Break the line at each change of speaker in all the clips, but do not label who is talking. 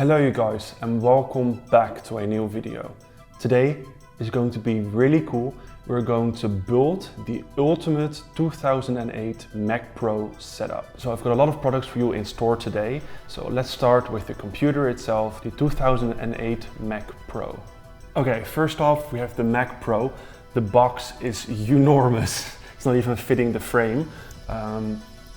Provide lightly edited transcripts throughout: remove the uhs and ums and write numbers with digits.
Hello you guys and welcome back to a new video. Today is going to be really cool. We're going to build the ultimate 2008 Mac Pro setup. So I've got a lot of products for you in store today. So let's start with the computer itself, the 2008 Mac Pro. Okay, first off we have the Mac Pro. The box is enormous. It's not even fitting the frame.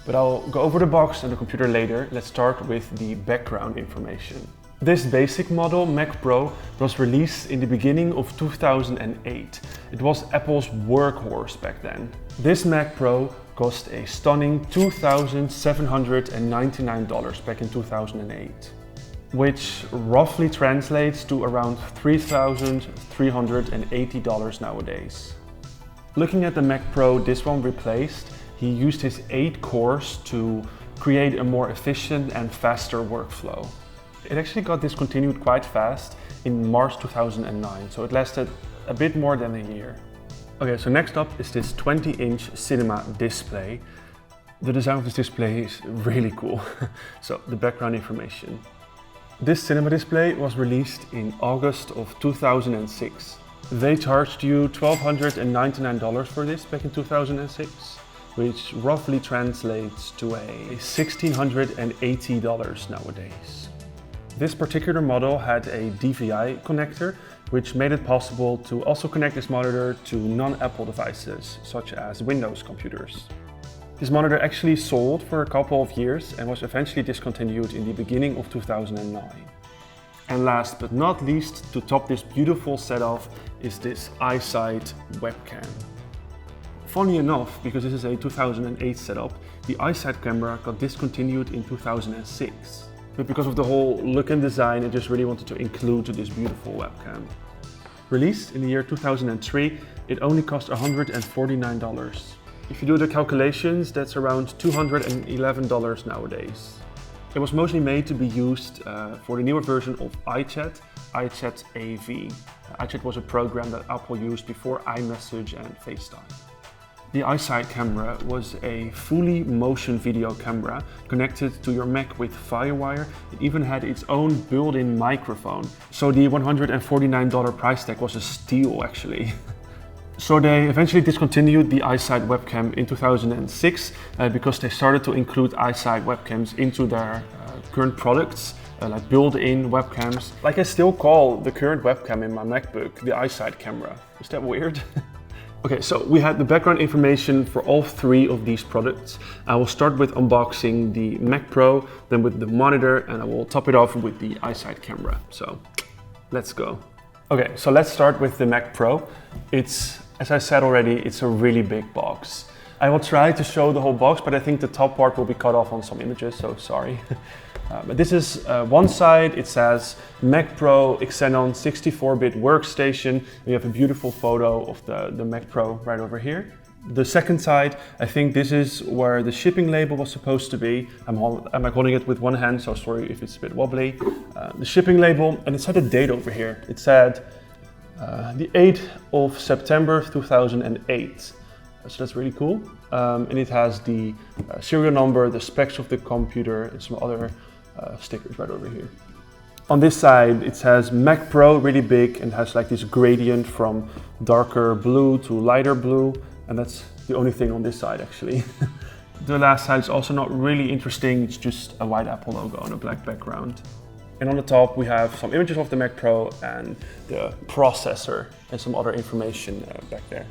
But I'll go over the box and the computer later. Let's start with the background information. This basic model, Mac Pro, was released in the beginning of 2008. It was Apple's workhorse back then. This Mac Pro cost a stunning $2,799 back in 2008, which roughly translates to around $3,380 nowadays. Looking at the Mac Pro this one replaced, he used his 8 cores to create a more efficient and faster workflow. It actually got discontinued quite fast in March 2009, so it lasted a bit more than a year. Okay, so next up is this 20-inch cinema display. The design of this display is really cool. So the background information. This cinema display was released in August of 2006. They charged you $1,299 for this back in 2006. Which roughly translates to $1,680 nowadays. This particular model had a DVI connector, which made it possible to also connect this monitor to non-Apple devices, such as Windows computers. This monitor actually sold for a couple of years and was eventually discontinued in the beginning of 2009. And last but not least, to top this beautiful setup is this iSight webcam. Funny enough, because this is a 2008 setup, the iSight camera got discontinued in 2006. But because of the whole look and design, I just really wanted to include this beautiful webcam. Released in the year 2003, it only cost $149. If you do the calculations, that's around $211 nowadays. It was mostly made to be used for the newer version of iChat AV. iChat was a program that Apple used before iMessage and FaceTime. The iSight camera was a fully motion video camera connected to your Mac with FireWire. It even had its own built-in microphone. So the $149 price tag was a steal actually. So they eventually discontinued the iSight webcam in 2006 because they started to include iSight webcams into their current products, like built-in webcams. Like I still call the current webcam in my MacBook the iSight camera. Is that weird? Okay, so we had the background information for all 3 of these products. I will start with unboxing the Mac Pro, then with the monitor, and I will top it off with the iSight camera. So let's go. Okay, so let's start with the Mac Pro. It's, as I said already, it's a really big box. I will try to show the whole box, but I think the top part will be cut off on some images, so sorry. But this is one side. It says Mac Pro Xenon 64-bit workstation. We have a beautiful photo of the Mac Pro right over here. The second side, I think this is where the shipping label was supposed to be. I'm holding it with one hand, so sorry if it's a bit wobbly. The shipping label, and it said a date over here. It said the 8th of September 2008. So that's really cool. And it has the serial number, the specs of the computer, and some other stickers right over here. On this side, it says Mac Pro really big and has like this gradient from darker blue to lighter blue. And that's the only thing on this side actually. The last side is also not really interesting. It's just a white Apple logo on a black background. And on the top, we have some images of the Mac Pro and the processor and some other information back there.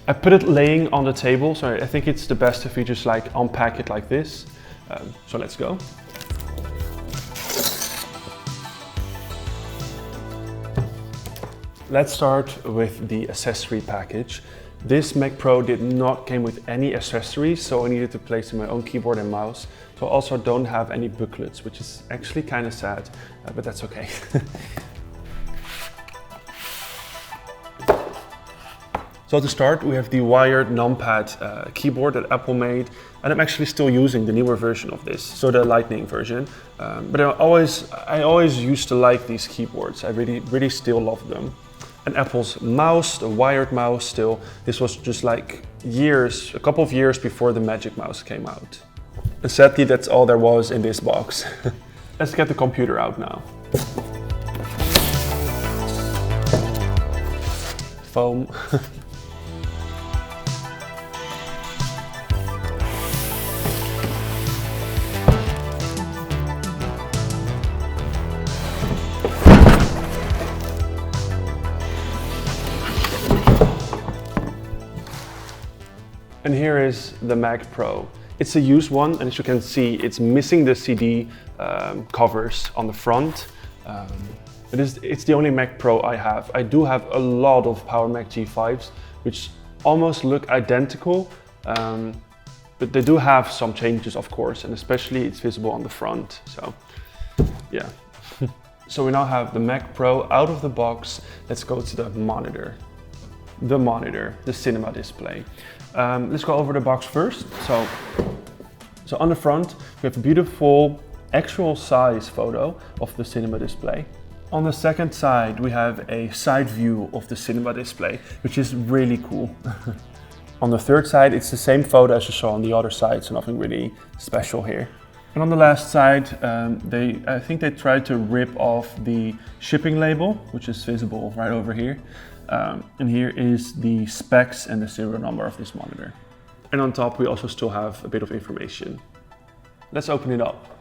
I put it laying on the table, so I think it's the best if we just like unpack it like this. So let's go. Let's start with the accessory package. This Mac Pro did not come with any accessories, so I needed to place in my own keyboard and mouse. So I also don't have any booklets, which is actually kind of sad, but that's okay. So to start, we have the wired numpad keyboard that Apple made, and I'm actually still using the newer version of this, so the Lightning version. But I always used to like these keyboards. I really still love them. And Apple's mouse, the wired mouse still, this was just like a couple of years before the Magic Mouse came out. And sadly, that's all there was in this box. Let's get the computer out now. Foam. And here is the Mac Pro. It's a used one, and as you can see, it's missing the CD covers on the front. It's the only Mac Pro I have. I do have a lot of Power Mac G5s, which almost look identical, but they do have some changes, of course, and especially it's visible on the front. So, yeah. So we now have the Mac Pro out of the box. Let's go to the monitor. The cinema display. Let's go over the box first. So on the front, we have a beautiful actual size photo of the cinema display. On the second side, we have a side view of the cinema display, which is really cool. On the third side, it's the same photo as you saw on the other side, so nothing really special here. And on the last side, I think they tried to rip off the shipping label, which is visible right over here. And here is the specs and the serial number of this monitor. And on top, we also still have a bit of information. Let's open it up.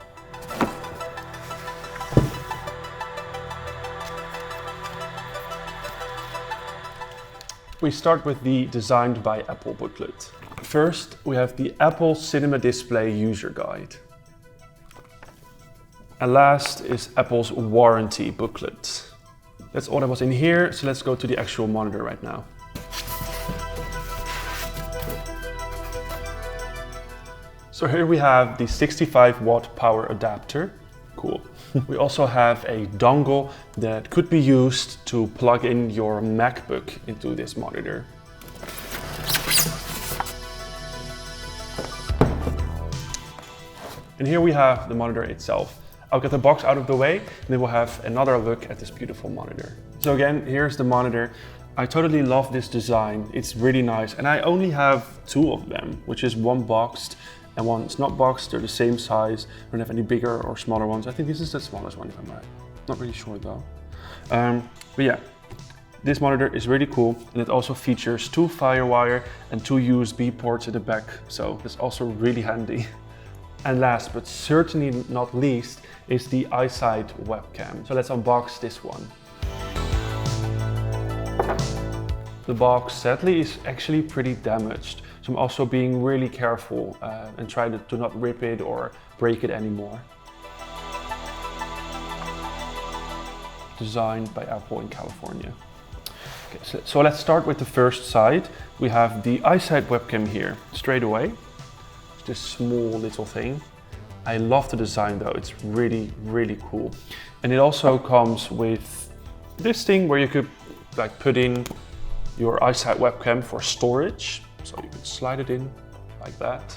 We start with the Designed by Apple booklet. First, we have the Apple Cinema Display User Guide. And last is Apple's warranty booklet. That's all that was in here, so let's go to the actual monitor right now. So here we have the 65-watt power adapter. Cool. We also have a dongle that could be used to plug in your MacBook into this monitor. And here we have the monitor itself. I'll get the box out of the way, and then we'll have another look at this beautiful monitor. So again, here's the monitor. I totally love this design. It's really nice. And I only have two of them, which is one boxed and one is not boxed. They're the same size. I don't have any bigger or smaller ones. I think this is the smallest one, if I'm right. Not really sure though. But yeah, this monitor is really cool, and it also features 2 FireWire and 2 USB ports at the back. So it's also really handy. And last but certainly not least is the iSight webcam. So let's unbox this one. The box sadly is actually pretty damaged. So I'm also being really careful and try to not rip it or break it anymore. Designed by Apple in California. Okay, so let's start with the first side. We have the iSight webcam here straight away. This small little thing. I love the design though, it's really, really cool. And it also comes with this thing where you could like put in your iSight webcam for storage. So you could slide it in like that,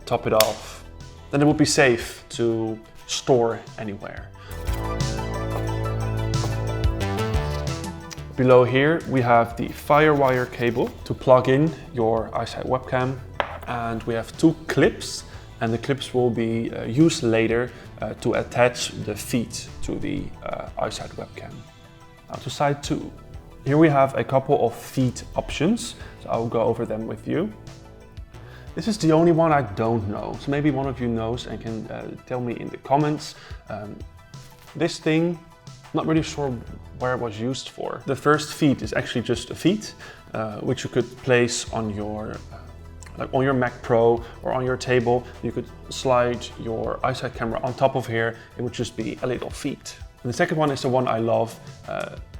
top it off. Then it would be safe to store anywhere. Below here we have the FireWire cable to plug in your iSight webcam. And we have 2 clips, and the clips will be used later to attach the feet to the iSight webcam. Now to side 2. Here we have a couple of feet options, so I'll go over them with you. This is the only one I don't know, so maybe one of you knows and can tell me in the comments. This thing, not really sure where it was used for. The first feet is actually just a feet, which you could place on your like on your Mac Pro or on your table. You could slide your iSight camera on top of here. It would just be a little feet. And the second one is the one I love.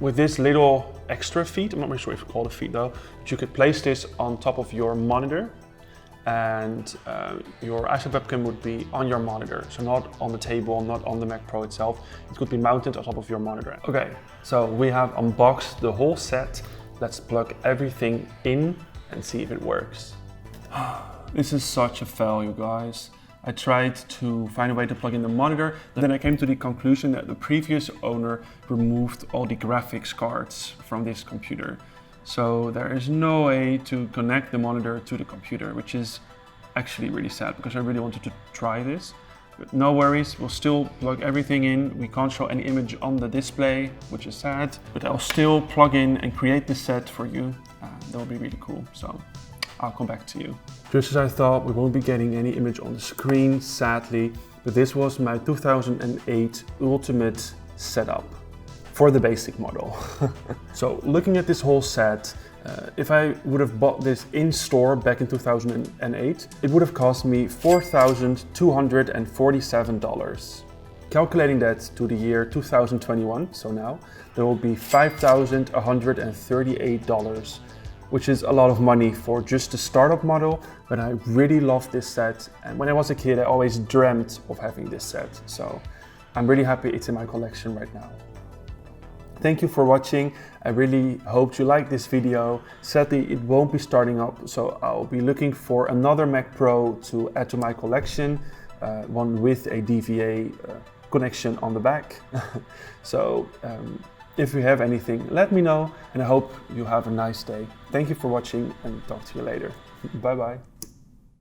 With this little extra feet, I'm not really sure if you call it a feet though, but you could place this on top of your monitor, and your iSight webcam would be on your monitor. So not on the table, not on the Mac Pro itself. It could be mounted on top of your monitor. Okay, so we have unboxed the whole set. Let's plug everything in and see if it works. This is such a fail, you guys. I tried to find a way to plug in the monitor, then I came to the conclusion that the previous owner removed all the graphics cards from this computer. So there is no way to connect the monitor to the computer, which is actually really sad because I really wanted to try this. But no worries, we'll still plug everything in. We can't show any image on the display, which is sad, but I'll still plug in and create the set for you. That will be really cool, so I'll come back to you. Just as I thought, we won't be getting any image on the screen, sadly, but this was my 2008 Ultimate setup for the basic model. So looking at this whole set, if I would have bought this in store back in 2008, it would have cost me $4,247. Calculating that to the year 2021, so now, there will be $5,138, which is a lot of money for just the startup model, but I really love this set. And when I was a kid, I always dreamt of having this set. So I'm really happy it's in my collection right now. Thank you for watching. I really hope you liked this video. Sadly, it won't be starting up, so I'll be looking for another Mac Pro to add to my collection, one with a DVA connection on the back. So if you have anything, let me know, and I hope you have a nice day. Thank you for watching, and talk to you later. Bye bye.